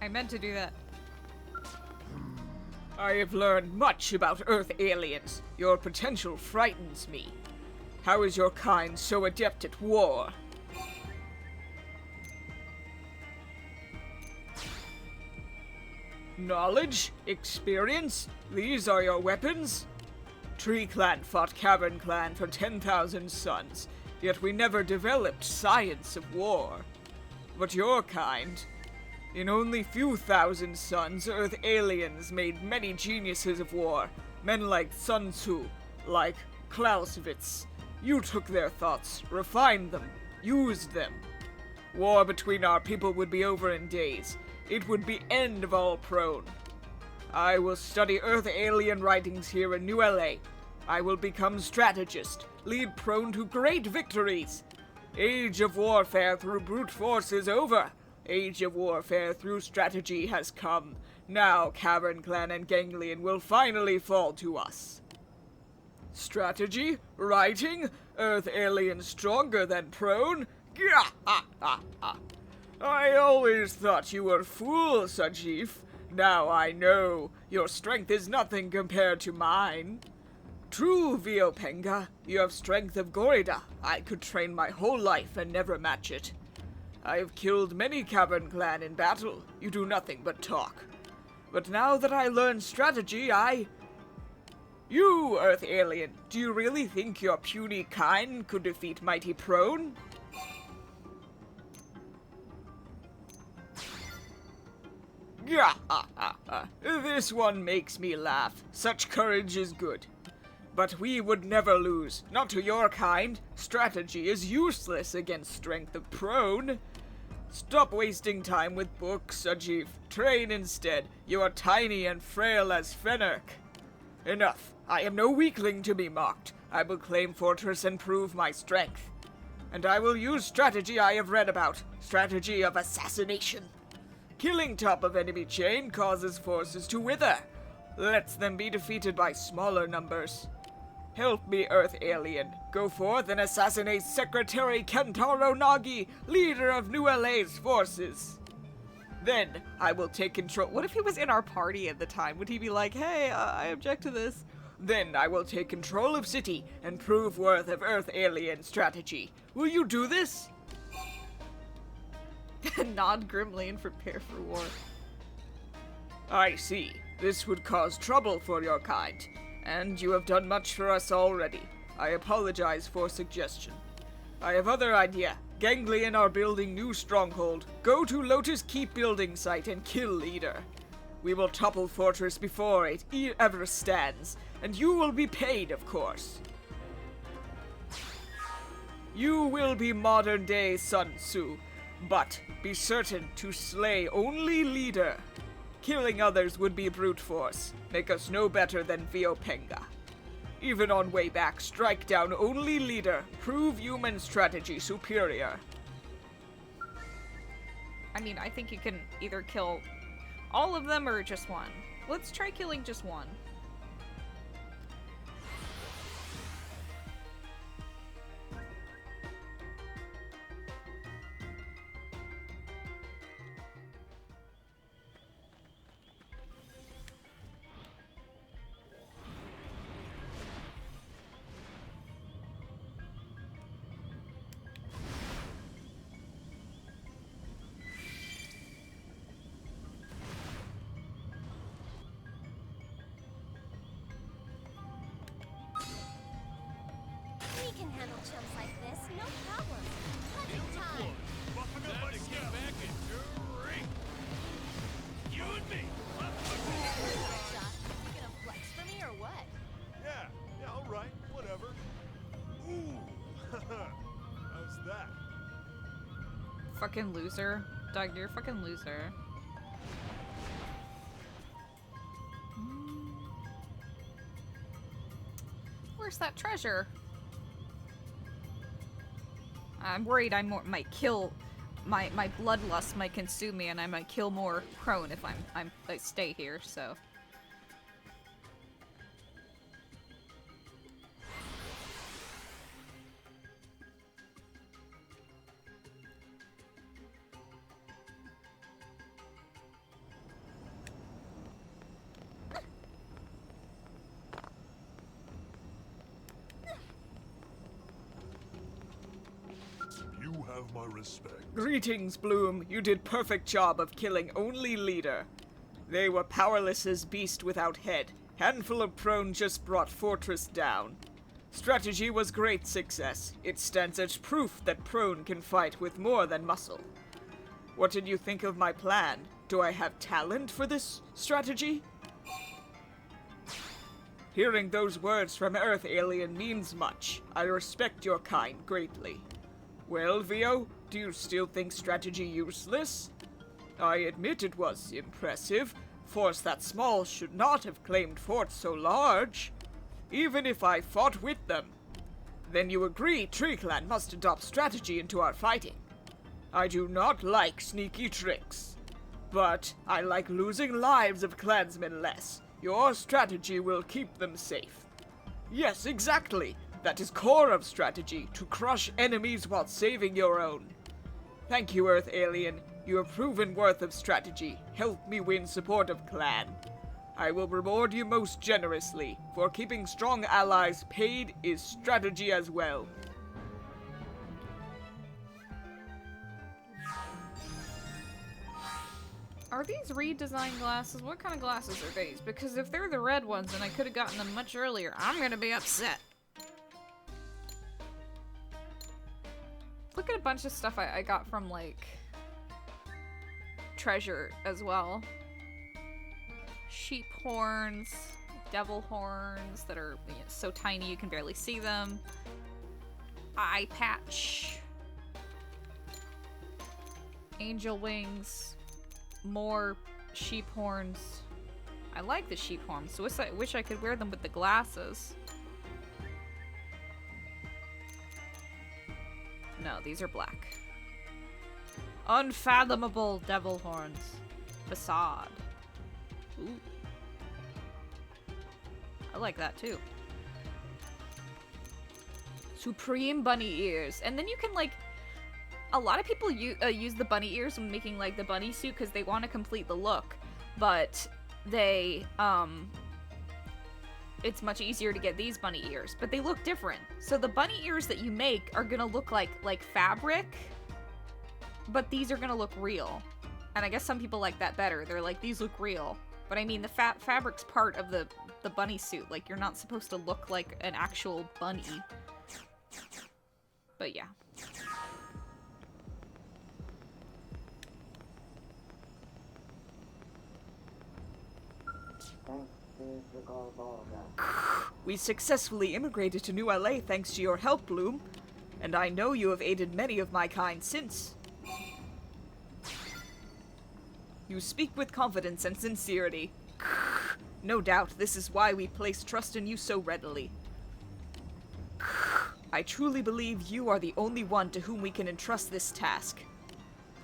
I meant to do that. I have learned much about Earth aliens. Your potential frightens me. How is your kind so adept at war? Knowledge? Experience? These are your weapons? Tree Clan fought Cavern Clan for 10,000 suns, yet we never developed science of war. But your kind... In only few thousand suns, Earth aliens made many geniuses of war. Men like Sun Tzu, like Clausewitz. You took their thoughts, refined them, used them. War between our people would be over in days. It would be end of all prone. I will study Earth alien writings here in New LA. I will become strategist, lead prone to great victories. Age of warfare through brute force is over. Age of warfare through strategy has come. Now Cavern Clan and Ganglion will finally fall to us. Strategy? Writing? Earth alien stronger than prone? Gah! I always thought you were fool, Sajif. Now I know. Your strength is nothing compared to mine. True, Viopenga. You have strength of Gorida. I could train my whole life and never match it. I have killed many Cavern Clan in battle. You do nothing but talk. But now that I learn strategy, You, Earth alien, do you really think your puny kind could defeat mighty prone? Gah! This one makes me laugh. Such courage is good. But we would never lose. Not to your kind. Strategy is useless against strength of prone. Stop wasting time with books, Sajif. Train instead. You are tiny and frail as Fennerk. Enough. I am no weakling to be mocked. I will claim Fortress and prove my strength. And I will use strategy I have read about. Strategy of assassination. Killing top of enemy chain causes forces to wither. Lets them be defeated by smaller numbers. Help me, Earth alien. Go forth and assassinate Secretary Kentaro Nagi, leader of New LA's forces. Then I will take control. What if he was in our party at the time? Would he be like, hey, I object to this? Then I will take control of city and prove worth of Earth alien strategy. Will you do this? Nod grimly and prepare for war. I see. This would cause trouble for your kind. And you have done much for us already. I apologize for suggestion. I have other idea. Ganglion are building new stronghold. Go to Lotus Keep building site and kill leader. We will topple fortress before it ever stands. And you will be paid, of course. You will be modern day Sun Tzu. But be certain to slay only leader. Killing others would be brute force. Make us no better than Viopenga. Even on way back, strike down only leader. Prove human strategy superior. I mean, I think you can either kill all of them or just one. Let's try killing just one. We can handle chumps like this, no problem. Plenty time. Time to get back and drink. You and me. Shot, you gonna flex for me or what? Yeah, all right, whatever. Ooh, how's that? Fucking loser. Doug, you're a fucking loser. Where's that treasure? I'm worried I might kill my bloodlust might consume me and I might kill more prone if I stay here, so. have my respect. Greetings, Bloom. You did perfect job of killing only leader. They were powerless as beast without head. Handful of prone just brought fortress down. Strategy was great success. It stands as proof that prone can fight with more than muscle. What did you think of my plan? Do I have talent for this strategy? Hearing those words from Earth Alien means much. I respect your kind greatly. Well, Vio, do you still think strategy useless? I admit it was impressive. Force that small should not have claimed forts so large. Even if I fought with them. Then you agree TreeClan must adopt strategy into our fighting. I do not like sneaky tricks. But I like losing lives of clansmen less. Your strategy will keep them safe. Yes, exactly. That is core of strategy, to crush enemies while saving your own. Thank you, Earth Alien. You have proven worth of strategy. Help me win support of clan. I will reward you most generously. For keeping strong allies paid is strategy as well. Are these redesigned glasses? What kind of glasses are these? Because if they're the red ones and I could have gotten them much earlier, I'm gonna be upset. Look at a bunch of stuff I got from, like, Treasure as well. Sheep horns, devil horns that are, you know, so tiny you can barely see them. Eye patch. Angel wings. More sheep horns. I like the sheep horns, so wish I could wear them with the glasses. No, these are black. Unfathomable devil horns. Facade. Ooh. I like that too. Supreme bunny ears. And then you can, like, a lot of people use the bunny ears when making, like, the bunny suit because they want to complete the look. But they, it's much easier to get these bunny ears. But they look different. So the bunny ears that you make are gonna look like fabric. But these are gonna look real. And I guess some people like that better. They're like, these look real. But I mean, the fabric's part of the bunny suit. Like, you're not supposed to look like an actual bunny. But yeah. We successfully immigrated to New LA thanks to your help, Bloom. And I know you have aided many of my kind since. You speak with confidence and sincerity. No doubt this is why we place trust in you so readily. I truly believe you are the only one to whom we can entrust this task.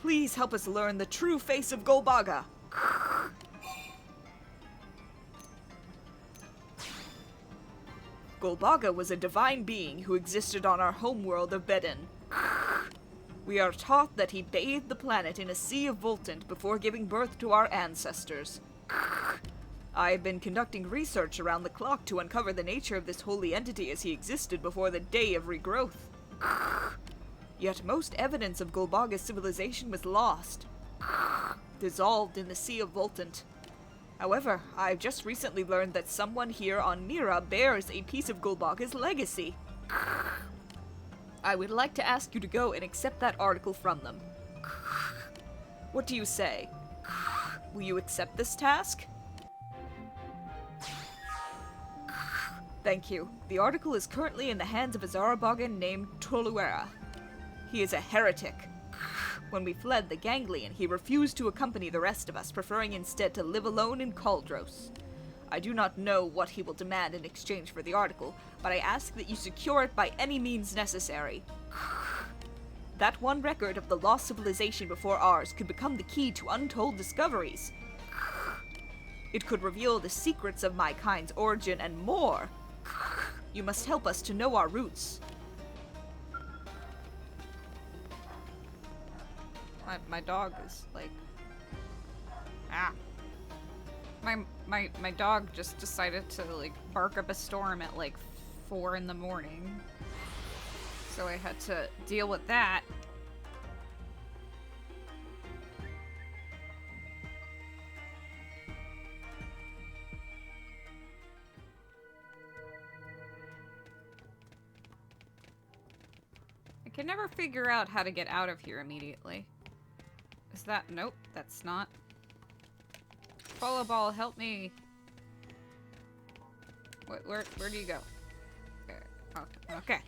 Please help us learn the true face of Golbaga. Golbaga was a divine being who existed on our homeworld of Bedin. We are taught that he bathed the planet in a sea of Voltant before giving birth to our ancestors. I have been conducting research around the clock to uncover the nature of this holy entity as he existed before the day of regrowth. Yet most evidence of Golbaga's civilization was lost, dissolved in the sea of Voltant. However, I've just recently learned that someone here on Mira bears a piece of Golbaga's legacy. I would like to ask you to go and accept that article from them. What do you say? Will you accept this task? Thank you. The article is currently in the hands of a Zarabagan named Toluera. He is a heretic. When we fled the Ganglion, he refused to accompany the rest of us, preferring instead to live alone in Caldros. I do not know what he will demand in exchange for the article, but I ask that you secure it by any means necessary. That one record of the lost civilization before ours could become the key to untold discoveries. It could reveal the secrets of my kind's origin and more. You must help us to know our roots. My dog is like... Ah. My dog just decided to, like, bark up a storm at, like, 4 in the morning. So I had to deal with that. Can never figure out how to get out of here immediately. Is that... Nope, that's not. Follow ball, help me. Where do you go? There. Oh, okay.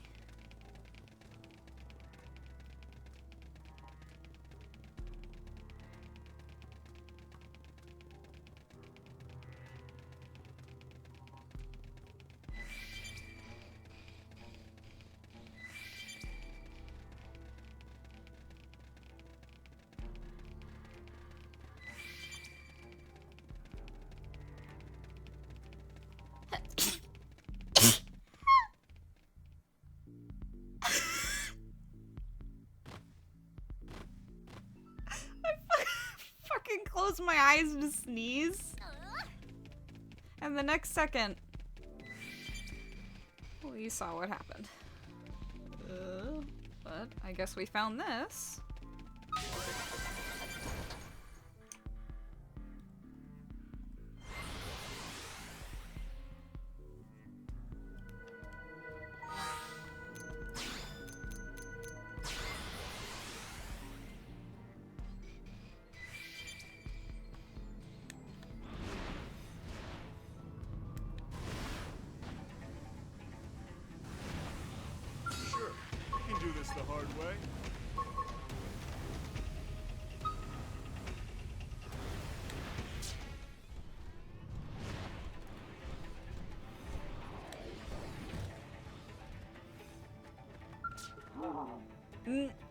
Close my eyes to sneeze. And the next second, we saw what happened. But I guess we found this. The hard way.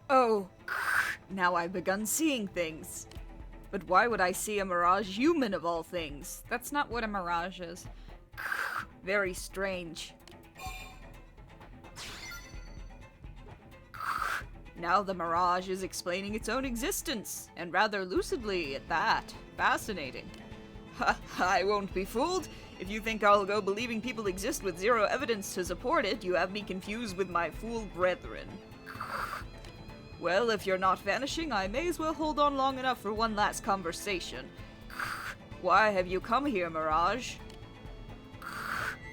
Oh, now I've begun seeing things. But why would I see a mirage human of all things? That's not what a mirage is. Very strange. Now the mirage is explaining its own existence, and rather lucidly at that. Fascinating. Ha, I won't be fooled. If you think I'll go believing people exist with zero evidence to support it, you have me confused with my fool brethren. Well, if you're not vanishing, I may as well hold on long enough for one last conversation. Why have you come here, Mirage?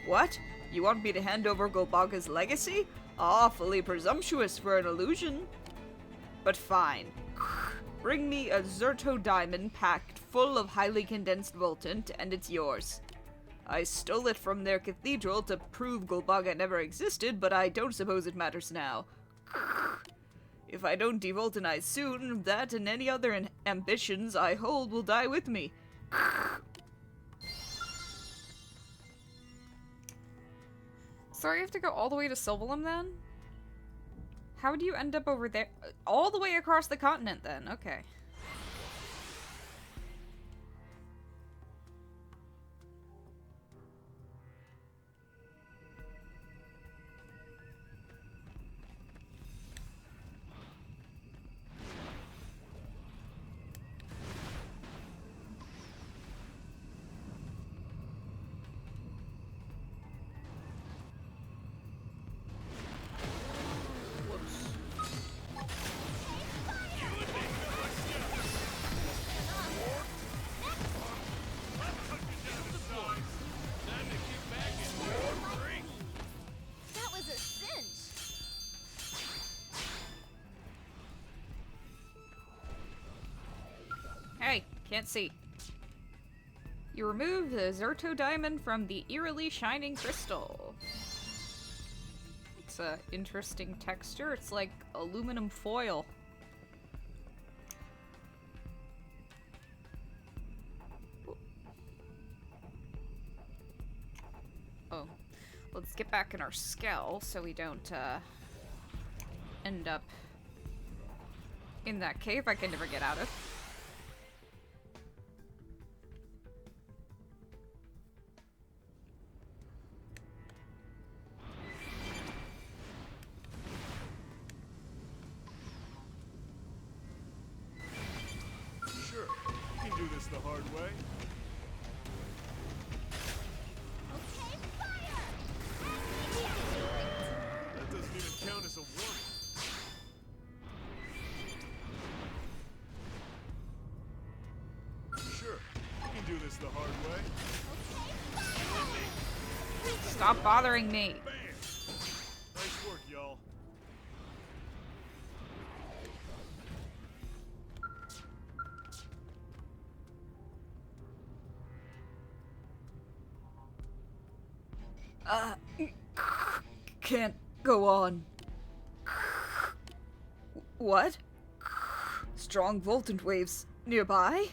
What? You want me to hand over Golbaga's legacy? Awfully presumptuous for an illusion. But fine. Bring me a Zerto diamond packed full of highly condensed voltant, and it's yours. I stole it from their cathedral to prove Golbaga never existed, but I don't suppose it matters now. If I don't devoltinize soon, that and any other ambitions I hold will die with me. So I have to go all the way to Silvalum then? How do you end up over there? All the way across the continent then, okay. Can't see. You remove the Zerto diamond from the eerily shining crystal. It's a interesting texture. It's like aluminum foil. Oh, let's get back in our skull so we don't end up in that cave I can never get out of. The hard way. Okay, fire! That doesn't even count as a warning. Sure, we can do this the hard way. Stop bothering me. Bam! Nice work, y'all. Can't go on. What? Strong voltant waves nearby?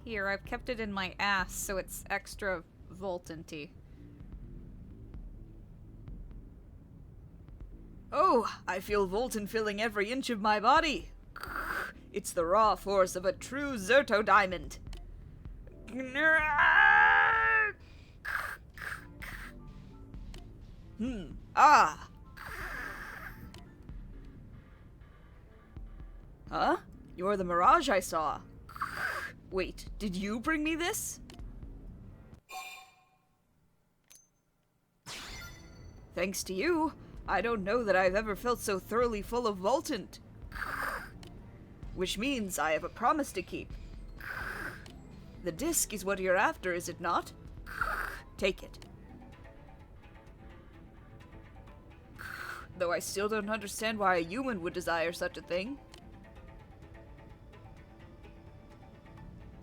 Here, I've kept it in my ass so it's extra voltanty. Oh, I feel Volton filling every inch of my body. It's the raw force of a true Zerto diamond. Ah. Huh? You're the mirage I saw. Wait, did you bring me this? Thanks to you, I don't know that I've ever felt so thoroughly full of Voltant. Which means I have a promise to keep. The disc is what you're after, is it not? Take it. Though I still don't understand why a human would desire such a thing.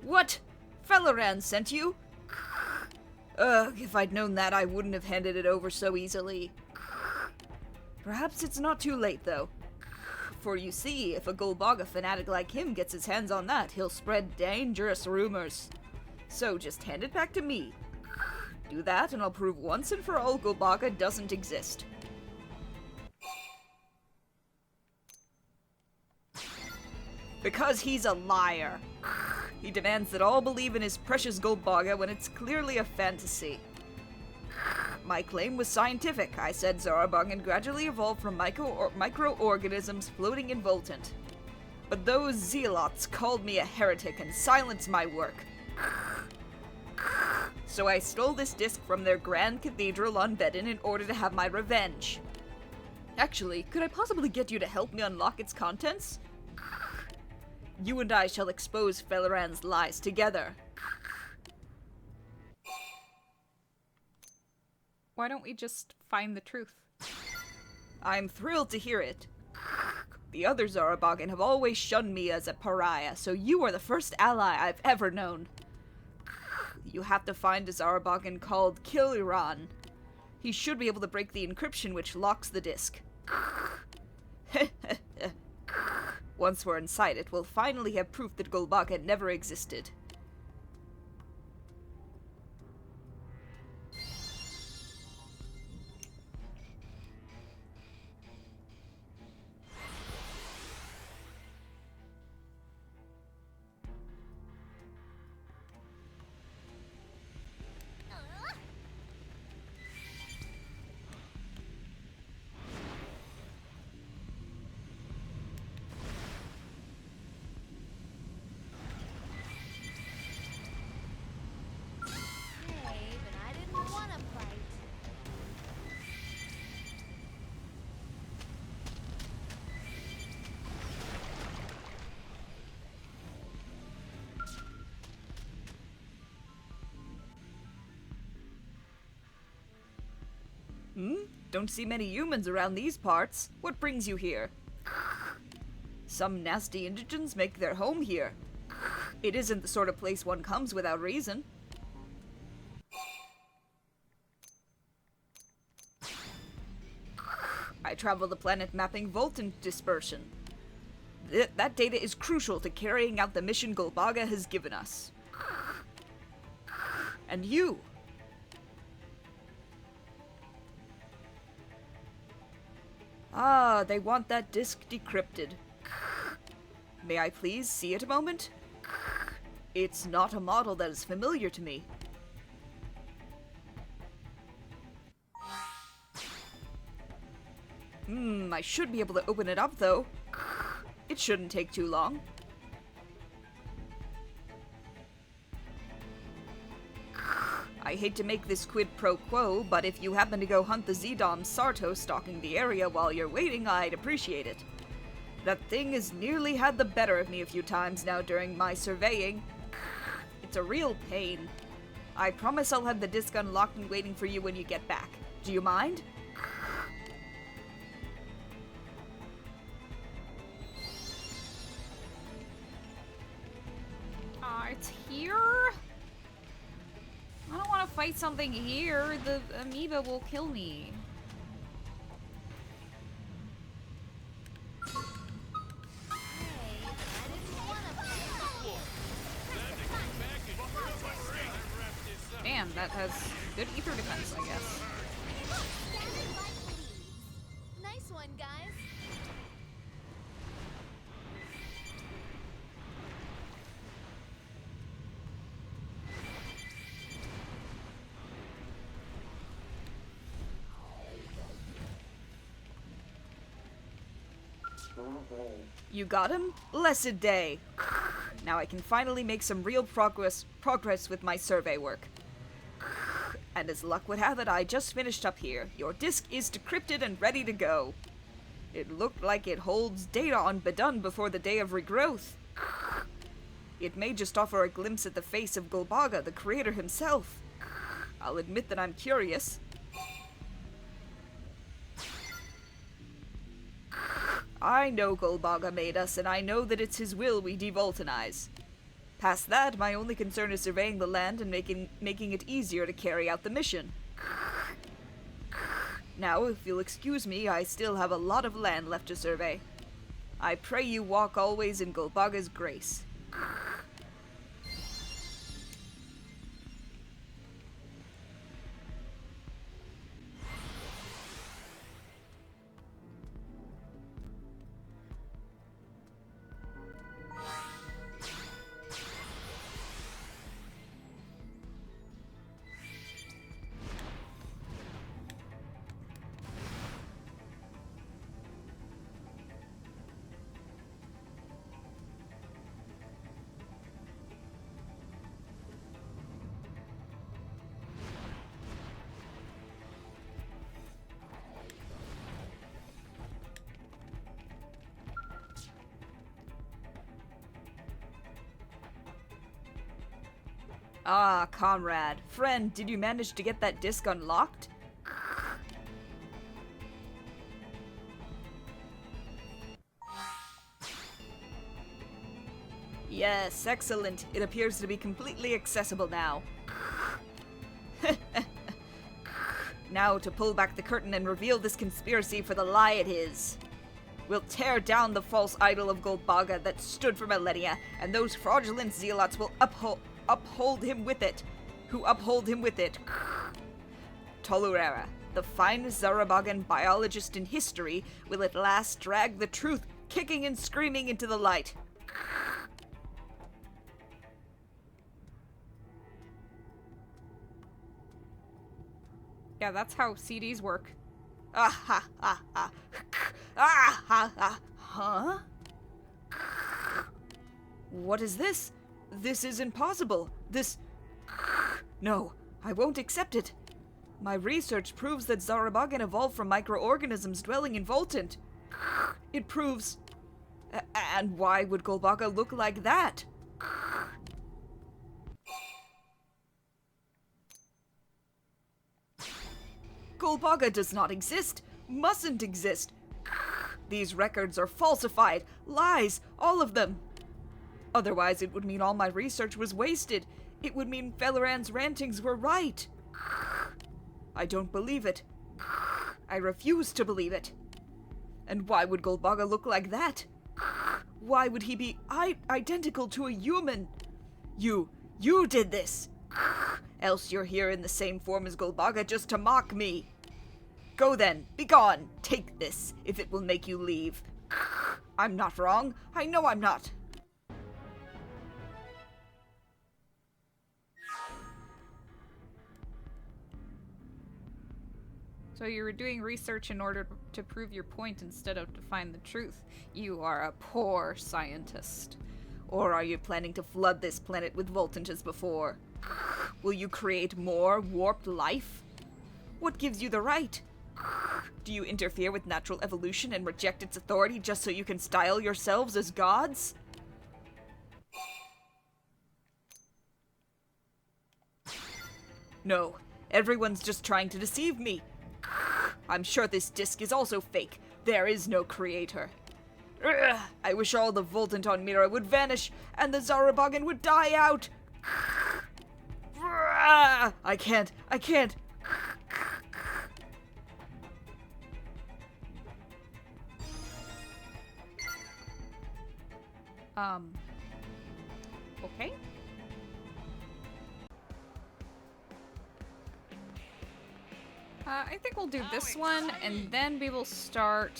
What? Felloran sent you? Ugh, if I'd known that, I wouldn't have handed it over so easily. Perhaps it's not too late, though. For you see, if a Golbaga fanatic like him gets his hands on that, he'll spread dangerous rumors. So just hand it back to me. Do that, and I'll prove once and for all Golbaga doesn't exist. Because he's a liar. He demands that all believe in his precious Golbaga when it's clearly a fantasy. My claim was scientific. I said Zarabangan gradually evolved from microorganisms floating in Voltant. But those zealots called me a heretic and silenced my work. So I stole this disc from their grand cathedral on Bedin in order to have my revenge. Actually, could I possibly get you to help me unlock its contents? You and I shall expose Felloran's lies together. Why don't we just find the truth? I'm thrilled to hear it. The other Zarabagan have always shunned me as a pariah, so you are the first ally I've ever known. You have to find a Zarabagan called Kiliran. He should be able to break the encryption which locks the disc. Once we're inside it, we'll finally have proof that Golbaga never existed. Hey, but I didn't want to fight. Don't see many humans around these parts. What brings you here? Some nasty indigents make their home here. It isn't the sort of place one comes without reason. I travel the planet mapping Voltant dispersion. That data is crucial to carrying out the mission Golbaga has given us. And you! Ah, they want that disk decrypted. May I please see it a moment? It's not a model that is familiar to me. I should be able to open it up, though. It shouldn't take too long. I hate to make this quid pro quo, but if you happen to go hunt the Zedom Sarto stalking the area while you're waiting, I'd appreciate it. That thing has nearly had the better of me a few times now during my surveying. It's a real pain. I promise I'll have the disc unlocked and waiting for you when you get back. Do you mind? It's here? fight something here, the amoeba will kill me. Damn, that has good ether defense, I guess. Nice one, guys. You got him? Blessed day. Now I can finally make some real progress with my survey work. And as luck would have it, I just finished up here. Your disk is decrypted and ready to go. It looked like it holds data on Badun before the day of regrowth. It may just offer a glimpse at the face of Golbaga, the creator himself. I'll admit that I'm curious. I know Golbaga made us, and I know that it's his will we devoltanize. Past that, my only concern is surveying the land and making it easier to carry out the mission. Now, if you'll excuse me, I still have a lot of land left to survey. I pray you walk always in Golbaga's grace. Ah, comrade. Friend, did you manage to get that disc unlocked? Yes, excellent. It appears to be completely accessible now. Now to pull back the curtain and reveal this conspiracy for the lie it is. We'll tear down the false idol of Golbaga that stood for millennia, and those fraudulent zealots will uphold him with it. Tolurera, the finest Zarabagan biologist in history, will at last drag the truth, kicking and screaming into the light. Yeah, that's how CDs work. Ah ha ha ha. Ah ha ha. Huh? What is this? This is impossible. This... No, I won't accept it. My research proves that Zarabagan evolved from microorganisms dwelling in Voltant. It proves... And why would Golbaga look like that? Golbaga does not exist. Mustn't exist. These records are falsified. Lies. All of them. Otherwise, it would mean all my research was wasted. It would mean Felleran's rantings were right. I don't believe it. I refuse to believe it. And why would Golbaga look like that? Why would he be identical to a human? You did this. Else you're here in the same form as Golbaga just to mock me. Go then, be gone. Take this, if it will make you leave. I'm not wrong. I know I'm not. So you were doing research in order to prove your point instead of to find the truth. You are a poor scientist. Or are you planning to flood this planet with Voltant as before? Will you create more warped life? What gives you the right? Do you interfere with natural evolution and reject its authority just so you can style yourselves as gods? No, everyone's just trying to deceive me. I'm sure this disc is also fake. There is no creator. I wish all the Voltant on Mira would vanish and the Zarabagan would die out. Ah! I can't. Okay. I think we'll do this one, and then we will start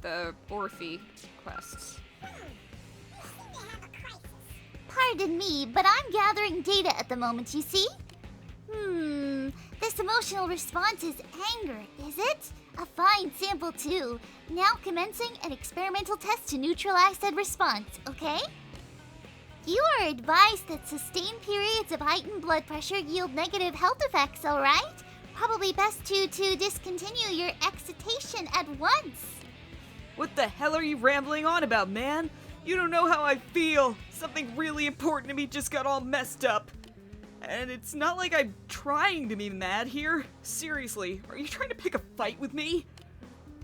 the Orphe quests. Pardon me, but I'm gathering data at the moment, you see? This emotional response is anger, is it? A fine sample, too. Now commencing an experimental test to neutralize said response, okay? You are advised that sustained periods of heightened blood pressure yield negative health effects, alright? Probably best to discontinue your excitation at once. What the hell are you rambling on about, man? You don't know how I feel. Something really important to me just got all messed up. And it's not like I'm trying to be mad here. Seriously, are you trying to pick a fight with me?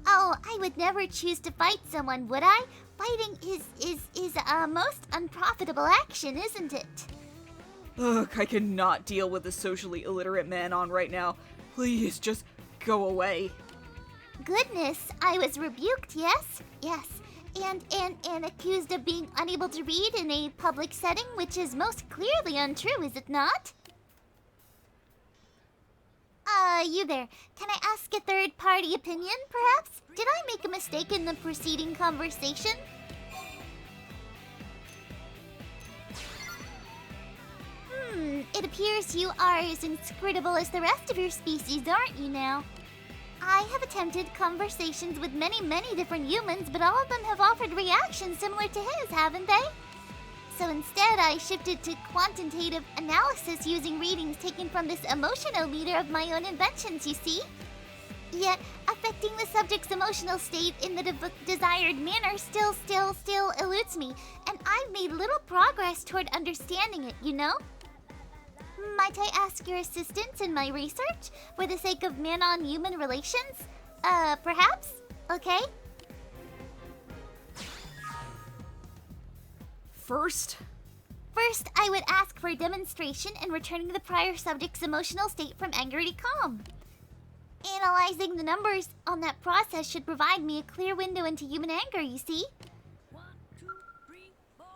Oh, I would never choose to fight someone, would I? Fighting is a most unprofitable action, isn't it? Ugh, I cannot deal with a socially illiterate man on right now. Please, just go away. Goodness, I was rebuked, yes? Yes. And accused of being unable to read in a public setting, which is most clearly untrue, is it not? You there. Can I ask a third-party opinion, perhaps? Did I make a mistake in the preceding conversation? It appears you are as inscrutable as the rest of your species, aren't you now? I have attempted conversations with many different humans, but all of them have offered reactions similar to his, haven't they? So instead, I shifted to quantitative analysis using readings taken from this emotionometer of my own inventions, you see? Yet, affecting the subject's emotional state in the desired manner still eludes me, and I've made little progress toward understanding it, you know? Might I ask your assistance in my research for the sake of man-on-human relations? Perhaps? Okay? First, I would ask for a demonstration in returning the prior subject's emotional state from anger to calm. Analyzing the numbers on that process should provide me a clear window into human anger, you see? 1, 2, 3, 4.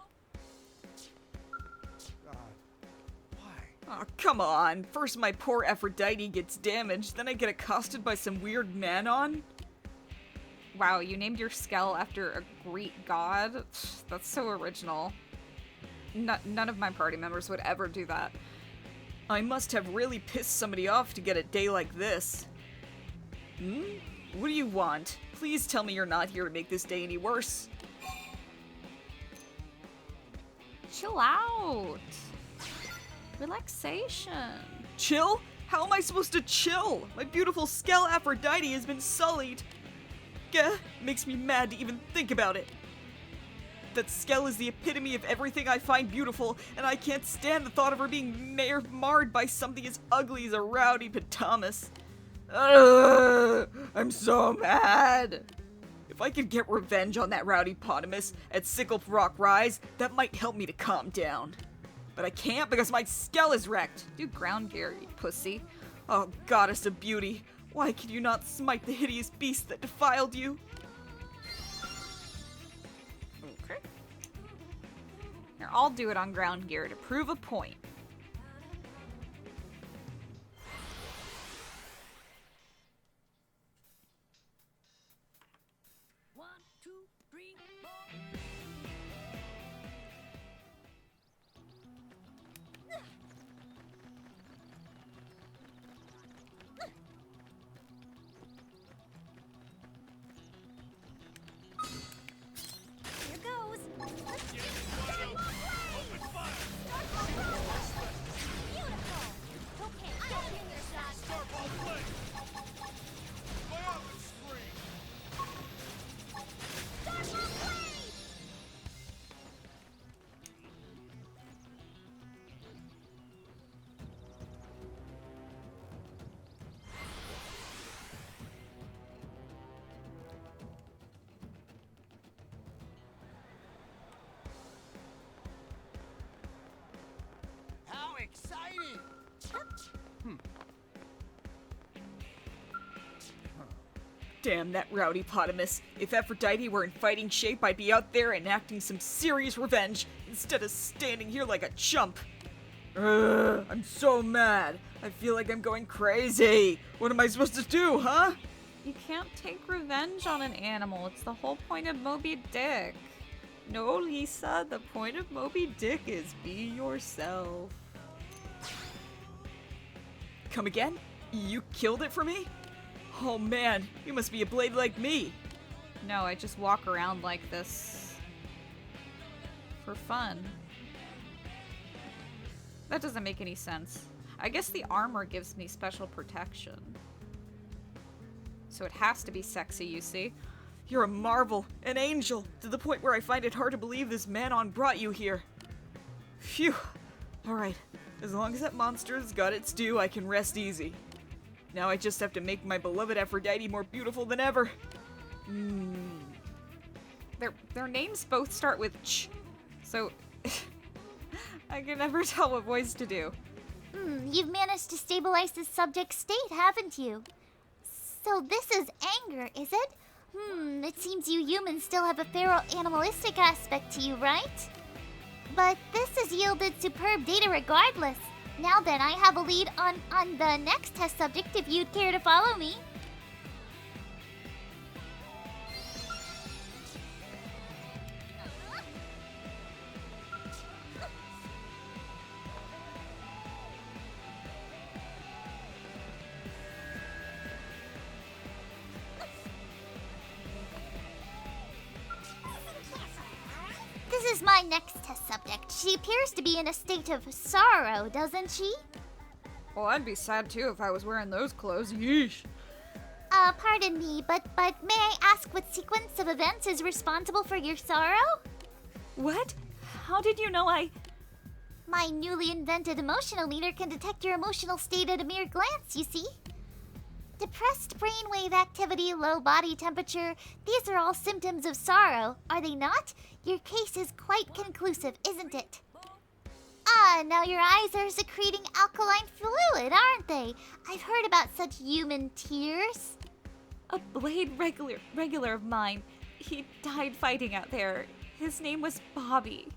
oh, come on. First my poor Aphrodite gets damaged, then I get accosted by some weird man-on? Wow, you named your Skell after a Greek god? That's so original. None of my party members would ever do that. I must have really pissed somebody off to get a day like this. What do you want? Please tell me you're not here to make this day any worse. Chill out. Relaxation. Chill? How am I supposed to chill? My beautiful Skell Aphrodite has been sullied. Gah, makes me mad to even think about it. That Skell is the epitome of everything I find beautiful, and I can't stand the thought of her being marred by something as ugly as a rowdy Patamus. Ugh, I'm so mad. If I could get revenge on that rowdy Potamus at Sickle Rock Rise, that might help me to calm down. But I can't because my Skell is wrecked. Do ground gear, you pussy. Oh, goddess of beauty, why can you not smite the hideous beast that defiled you? Okay. Here, I'll do it on ground gear to prove a point. One, two, three, four. Here goes. Open fire! Beautiful. Okay, get in your shot. Starfall play! Triumphant scream! How exciting! Damn that rowdy potamus. If Aphrodite were in fighting shape, I'd be out there enacting some serious revenge instead of standing here like a chump. I'm so mad. I feel like I'm going crazy. What am I supposed to do, huh? You can't take revenge on an animal. It's the whole point of Moby Dick. No, Lisa, the point of Moby Dick is be yourself. Come again? You killed it for me? Oh man, you must be a blade like me. No, I just walk around like this for fun. That doesn't make any sense. I guess the armor gives me special protection. So it has to be sexy, you see. You're a marvel, an angel, to the point where I find it hard to believe this Manon brought you here. Phew. Alright, as long as that monster has got its due, I can rest easy. Now I just have to make my beloved Aphrodite more beautiful than ever. Their names both start with ch, so I can never tell what voice to do. You've managed to stabilize this subject's state, haven't you? So this is anger, is it? It seems you humans still have a feral animalistic aspect to you, right? But this has yielded superb data regardless. Now then, I have a lead on the next test subject if you'd care to follow me. This is my next test subject. She appears to be in a state of sorrow, doesn't she? Well, I'd be sad too if I was wearing those clothes. Yeesh. Pardon me, but may I ask what sequence of events is responsible for your sorrow? What? How did you know My newly invented emotional meter can detect your emotional state at a mere glance, you see? Depressed brainwave activity, low body temperature, these are all symptoms of sorrow, are they not? Your case is quite conclusive, isn't it? Ah, now your eyes are secreting alkaline fluid, aren't they? I've heard about such human tears. A Blade regular of mine. He died fighting out there. His name was Bobby.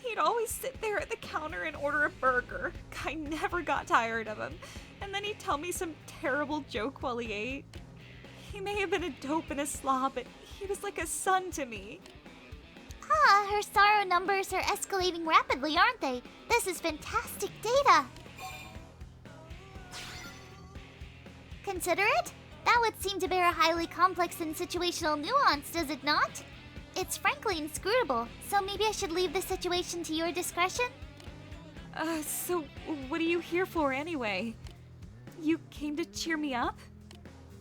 He'd always sit there at the counter and order a burger. I never got tired of him. And then he'd tell me some terrible joke while he ate. He may have been a dope and a slob, but he was like a son to me. Ah, her sorrow numbers are escalating rapidly, aren't they? This is fantastic data. Consider it? That would seem to bear a highly complex and situational nuance, does it not? It's frankly inscrutable, so maybe I should leave the situation to your discretion? So what are you here for anyway? You came to cheer me up?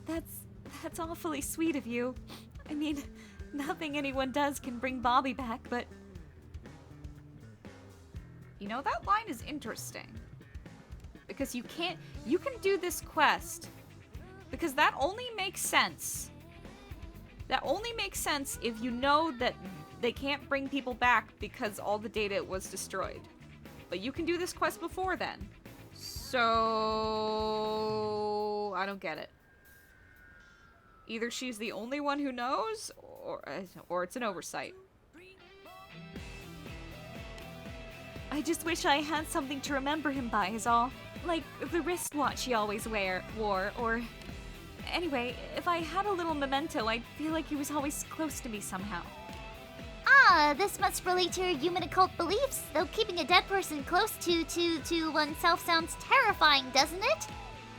That's awfully sweet of you. I mean, nothing anyone does can bring Bobby back, but... You know, that line is interesting. Because you can do this quest. Because that only makes sense. That only makes sense if you know that they can't bring people back because all the data was destroyed. But you can do this quest before then. So... I don't get it. Either she's the only one who knows, or it's an oversight. I just wish I had something to remember him by is all. Like the wristwatch he always wore, or... Anyway, if I had a little memento, I'd feel like he was always close to me somehow. Ah, this must relate to your human occult beliefs, though keeping a dead person close to oneself sounds terrifying, doesn't it?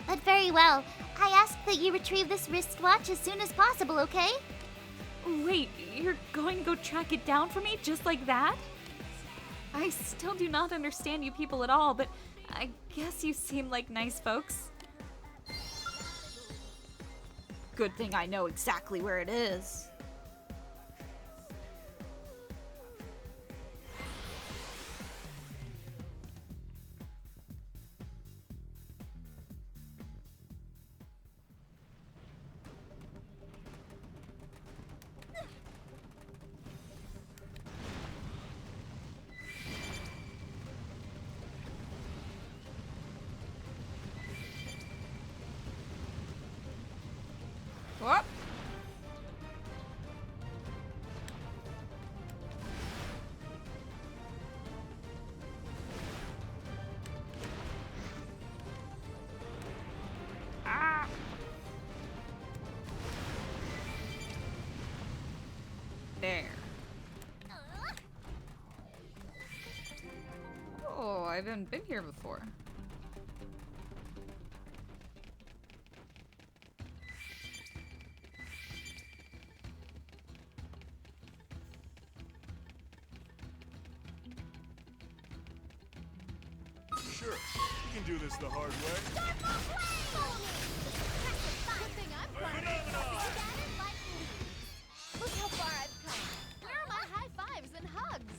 But very well. I ask that you retrieve this wristwatch as soon as possible, okay? Wait, you're going to go track it down for me just like that? I still do not understand you people at all, but I guess you seem like nice folks. Good thing I know exactly where it is. Whoop. haven't been here before. Sure, you can do this the hard way. Good thing I'm part of it. Look how far I've come. Where are my high fives and hugs?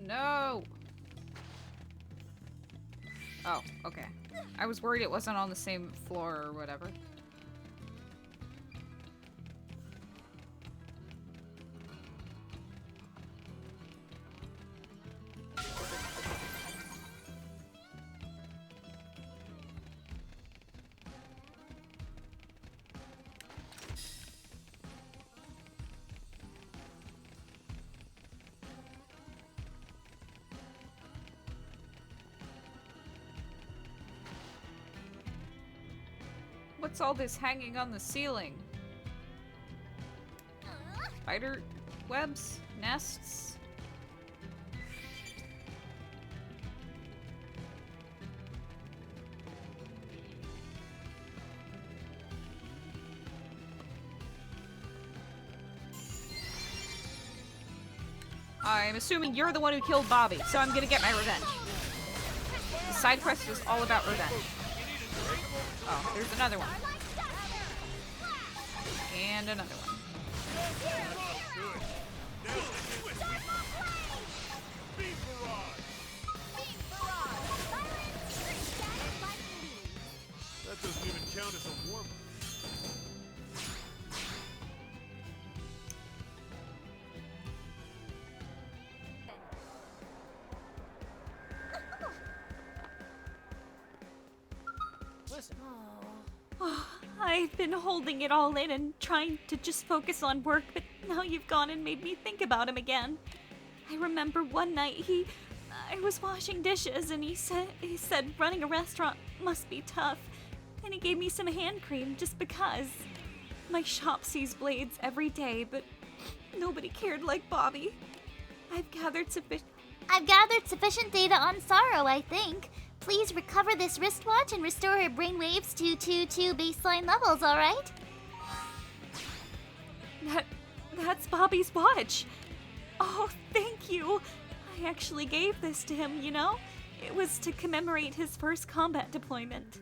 No! Oh, okay. I was worried it wasn't on the same floor or whatever. What's all this hanging on the ceiling? Spider webs? Nests? I'm assuming you're the one who killed Bobby, so I'm gonna get my revenge. The side quest is all about revenge. Oh, there's another one. And another one. That doesn't even count as a warm-up. I've been holding it all in and trying to just focus on work, but now you've gone and made me think about him again. I remember one night I was washing dishes and he said running a restaurant must be tough, and he gave me some hand cream just because. My shop sees blades every day, but nobody cared like Bobby. I've gathered sufficient data on Sorrow, I think. Please recover this wristwatch and restore her brainwaves to baseline levels, alright? That's Bobby's watch. Oh, thank you. I actually gave this to him, you know? It was to commemorate his first combat deployment.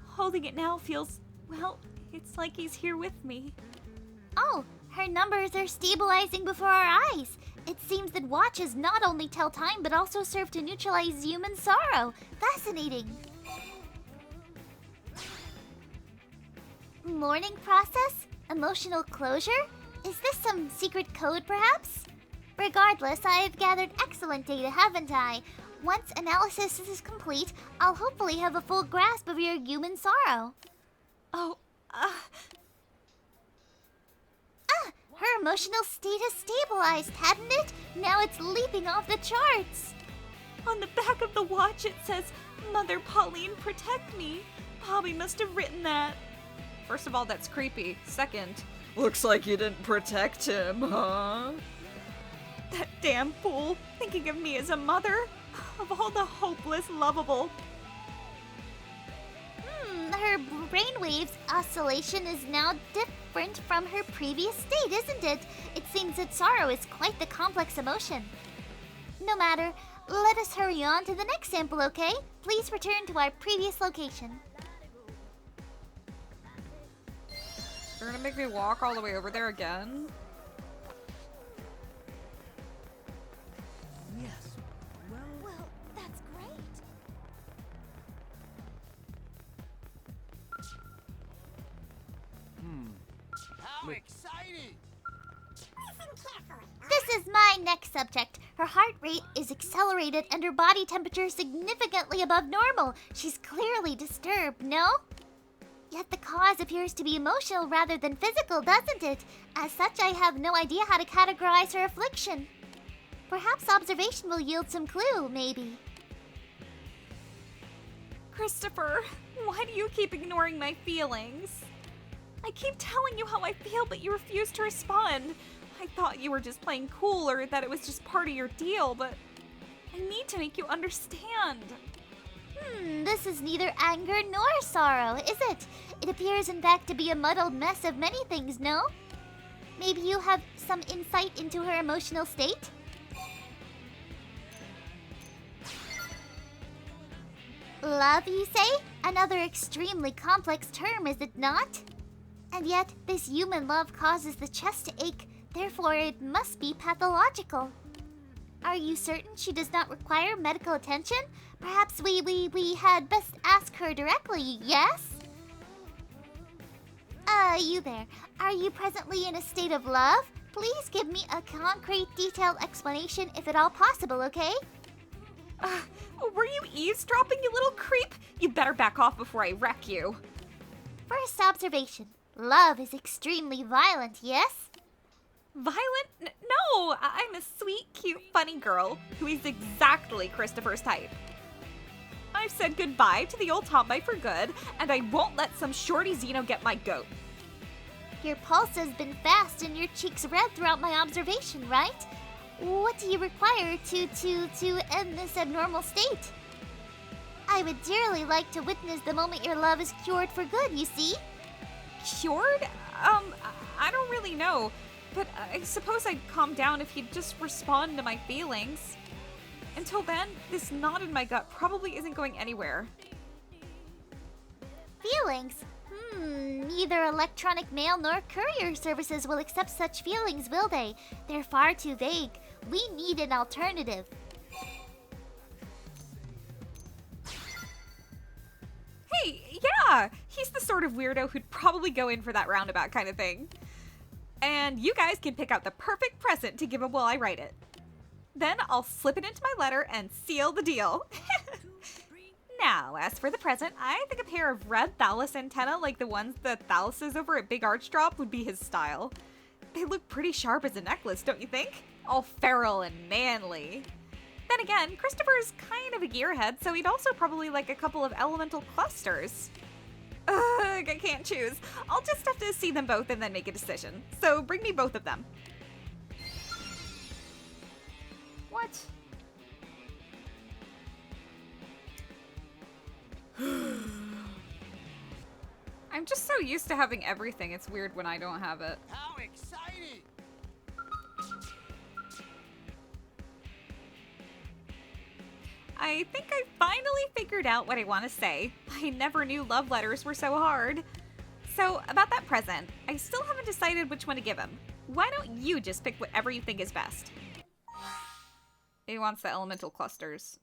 Holding it now feels, well, it's like he's here with me. Oh, her numbers are stabilizing before our eyes. It seems that watches not only tell time, but also serve to neutralize human sorrow. Fascinating. Mourning process? Emotional closure? Is this some secret code, perhaps? Regardless, I've gathered excellent data, haven't I? Once analysis is complete, I'll hopefully have a full grasp of your human sorrow. Oh, Her emotional state has stabilized, hadn't it? Now it's leaping off the charts. on the back of the watch it says, Mother Pauline, protect me. Bobby must have written that. First of all, that's creepy. Second, Looks like you didn't protect him, huh? That damn fool, thinking of me as a mother? Of all the hopeless, lovable. Her brainwaves oscillation is now different from her previous state, isn't it? It seems that sorrow is quite the complex emotion. No matter, let us hurry on to the next sample, okay? Please return to our previous location. They're gonna make me walk all the way over there again? Yes. Well, that's great. How exciting! This is my next subject. Her heart rate is accelerated and her body temperature significantly above normal. She's clearly disturbed, no? Yet the cause appears to be emotional rather than physical, doesn't it? As such, I have no idea how to categorize her affliction. Perhaps observation will yield some clue, maybe. Christopher, why do you keep ignoring my feelings? I keep telling you how I feel, but you refuse to respond. I thought you were just playing cool or that it was just part of your deal, but I need to make you understand. This is neither anger nor sorrow, is it? It appears, in fact, to be a muddled mess of many things, no? Maybe you have some insight into her emotional state? Love, you say? Another extremely complex term, is it not? And yet, this human love causes the chest to ache, therefore it must be pathological. Are you certain she does not require medical attention? Perhaps we had best ask her directly, yes? You there. Are you presently in a state of love? Please give me a concrete, detailed explanation if at all possible, okay? Were you eavesdropping, you little creep? You better back off before I wreck you. First observation. Love is extremely violent, yes? Violent? No, I'm a sweet, cute, funny girl who is exactly Christopher's type. I've said goodbye to the old tomboy for good, and I won't let some shorty Xeno get my goat. Your pulse has been fast and your cheeks red throughout my observation, right? What do you require to end this abnormal state? I would dearly like to witness the moment your love is cured for good, you see? Cured? I don't really know, but I suppose I'd calm down if he'd just respond to my feelings. Until then, this knot in my gut probably isn't going anywhere. Feelings? Neither electronic mail nor courier services will accept such feelings, will they? They're far too vague. We need an alternative. Hey, yeah! He's the sort of weirdo who'd probably go in for that roundabout kind of thing. And you guys can pick out the perfect present to give him while I write it. Then I'll slip it into my letter and seal the deal. Now, as for the present, I think a pair of red thallus antennae like the ones that Thallus over at Big Arch Drop would be his style. They look pretty sharp as a necklace, don't you think? All feral and manly. Then again, Christopher's kind of a gearhead, so he'd also probably like a couple of elemental clusters. Ugh, I can't choose. I'll just have to see them both and then make a decision. So bring me both of them. What? I'm just so used to having everything, it's weird when I don't have it. How exciting! I think I finally figured out what I want to say. I never knew love letters were so hard. So, about that present, I still haven't decided which one to give him. Why don't you just pick whatever you think is best? He wants the elemental clusters.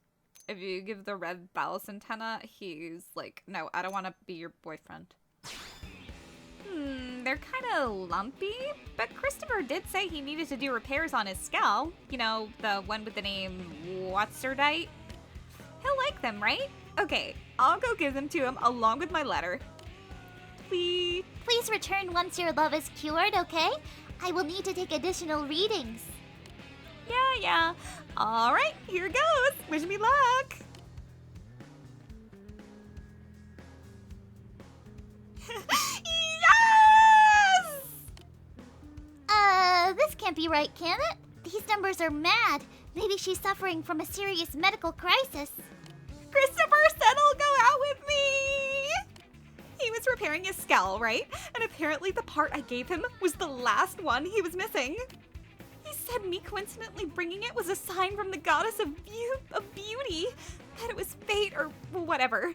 If you give the red thallus antenna, he's like, no, I don't want to be your boyfriend. They're kind of lumpy, but Christopher did say he needed to do repairs on his skull. You know, the one with the name Whatserdite. He'll like them, right? Okay, I'll go give them to him along with my letter. Please. Please return once your love is cured, okay? I will need to take additional readings. Yeah. All right, here goes. Wish me luck. Yes! This can't be right, can it? These numbers are mad. Maybe she's suffering from a serious medical crisis. Christopher said he'll go out with me! He was repairing his skull, right? And apparently the part I gave him was the last one he was missing. He said me coincidentally bringing it was a sign from the goddess of beauty, that it was fate or whatever.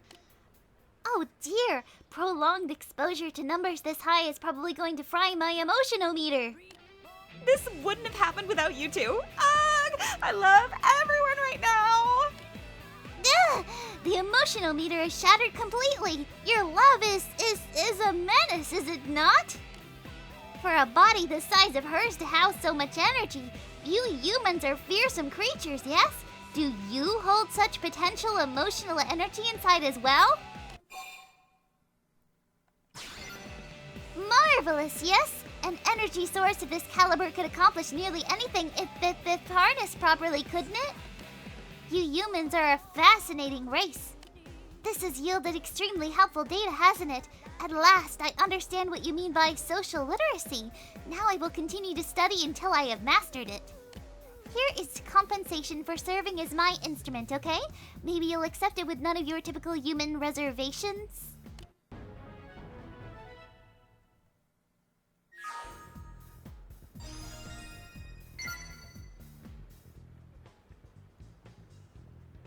Oh dear, prolonged exposure to numbers this high is probably going to fry my emotionometer. This wouldn't have happened without you two. I love everyone right now. Ugh, the emotionometer is shattered completely. Your love is a menace, is it not? For a body the size of hers to house so much energy, you humans are fearsome creatures, yes? Do you hold such potential emotional energy inside as well? Marvelous, yes? An energy source of this caliber could accomplish nearly anything if harnessed properly, couldn't it? You humans are a fascinating race. This has yielded extremely helpful data, hasn't it? At last, I understand what you mean by social literacy. Now I will continue to study until I have mastered it. Here is compensation for serving as my instrument, okay? Maybe you'll accept it with none of your typical human reservations?